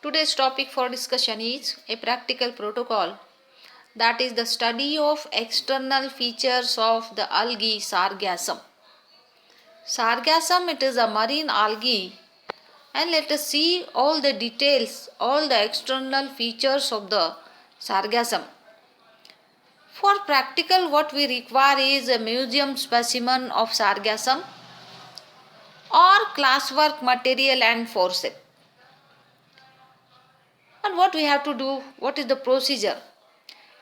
Today's topic for discussion is a practical protocol, that is the study of external features of the algae sargassum. Sargassum, it is a marine algae, and let us see all the details, all the external features of the sargassum. For practical, what we require is a museum specimen of sargassum or classwork material and forceps. And what we have to do, what is the procedure?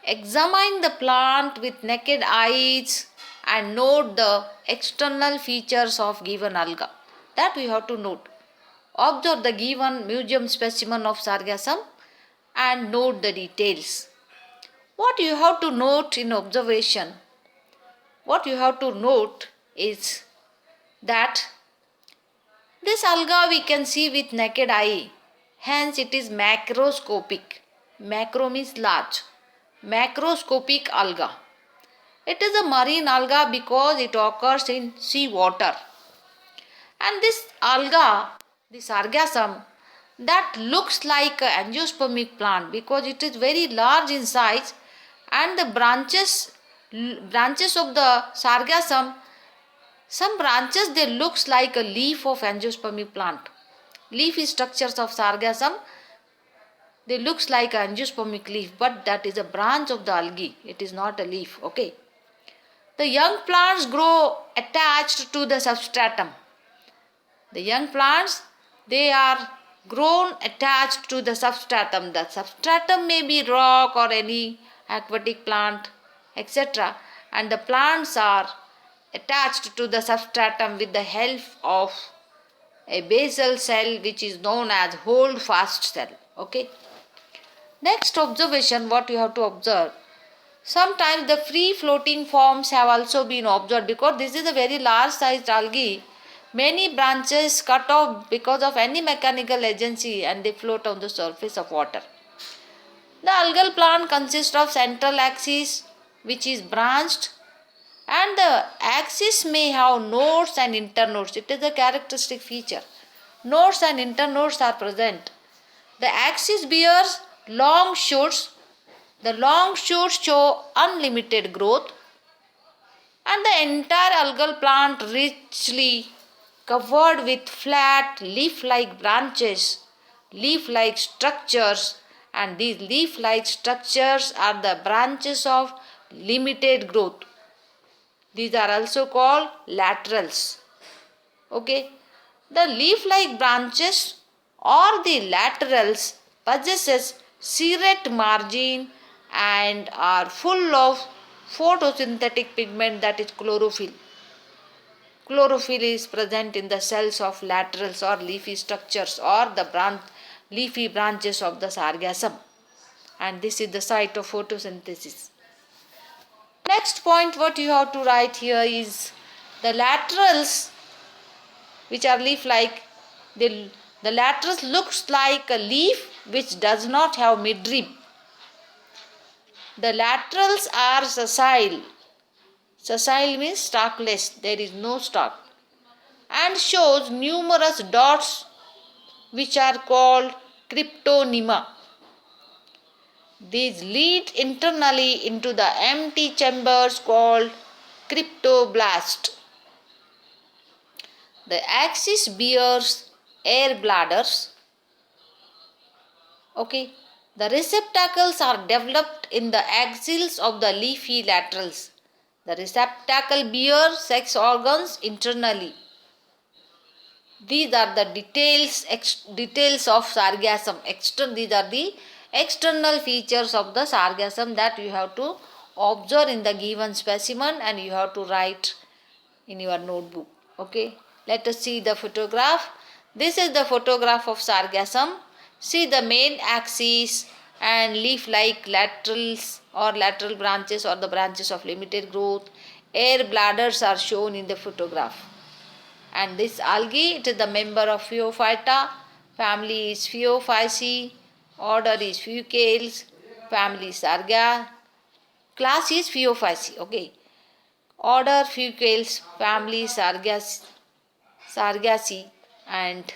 Examine the plant with naked eyes and note the external features of given alga. That we have to note. Observe the given museum specimen of sargassum and note the details. What you have to note in observation? What you have to note is that this alga we can see with naked eye. Hence it is macroscopic. Macro means large. Macroscopic alga. It is a marine alga because it occurs in sea water. And this alga, the sargassum, that looks like an angiospermic plant because it is very large in size, and the branches of the sargassum, some branches they looks like a leaf of angiospermic plant. Leafy structures of sargassum, they looks like an angiospermic leaf, but that is a branch of the algae. It is not a leaf. Okay. The young plants grow attached to the substratum. The young plants, they are grown attached to the substratum. The substratum may be rock or any aquatic plant, etc. And the plants are attached to the substratum with the help of a basal cell which is known as holdfast cell. Okay. Next observation, what you have to observe. Sometimes the free floating forms have also been observed because this is a very large sized algae. Many branches cut off because of any mechanical agency and they float on the surface of water. The algal plant consists of central axis which is branched, and the axis may have nodes and internodes. It is a characteristic feature. Nodes and internodes are present. The axis bears long shoots. The long shoots show unlimited growth, and the entire algal plant richly covered with flat leaf-like branches, leaf-like structures, and these leaf-like structures are the branches of limited growth. These are also called laterals. Okay. The leaf-like branches or the laterals possesses serrate margin and are full of photosynthetic pigment, that is chlorophyll. Chlorophyll is present in the cells of laterals or leafy structures or the leafy branches of the sargassum, and this is the site of photosynthesis. Next point what you have to write here is the laterals which are leaf-like. The laterals looks like a leaf which does not have midrib. The laterals are sessile. Sessile means stalkless, there is no stalk, and shows numerous dots which are called cryptonyma. These lead internally into the empty chambers called cryptoblast. The axis bears air bladders. Okay. The receptacles are developed in the axils of the leafy laterals. The receptacle bears sex organs internally. These are the details of sargassum. These are the external features of the sargassum that you have to observe in the given specimen and you have to write in your notebook. Okay. Let us see the photograph. This is the photograph of sargassum. See the main axis and leaf-like laterals or lateral branches or the branches of limited growth. Air bladders are shown in the photograph. And this algae, it is the member of Phaeophyta. Family is Phaeophyceae. Order is Fucales. Family Sarga. Class is Phaeophyceae. Okay. Order Fucales. Family Sargaceae and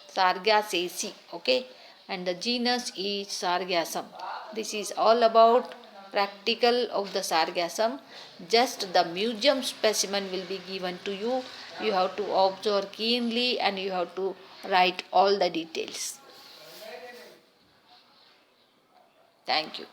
Sargaceae. Okay. and the genus is Sargassum. This is all about practical of the Sargassum. Just the museum specimen will be given to you. You have to observe keenly and you have to write all the details. Thank you.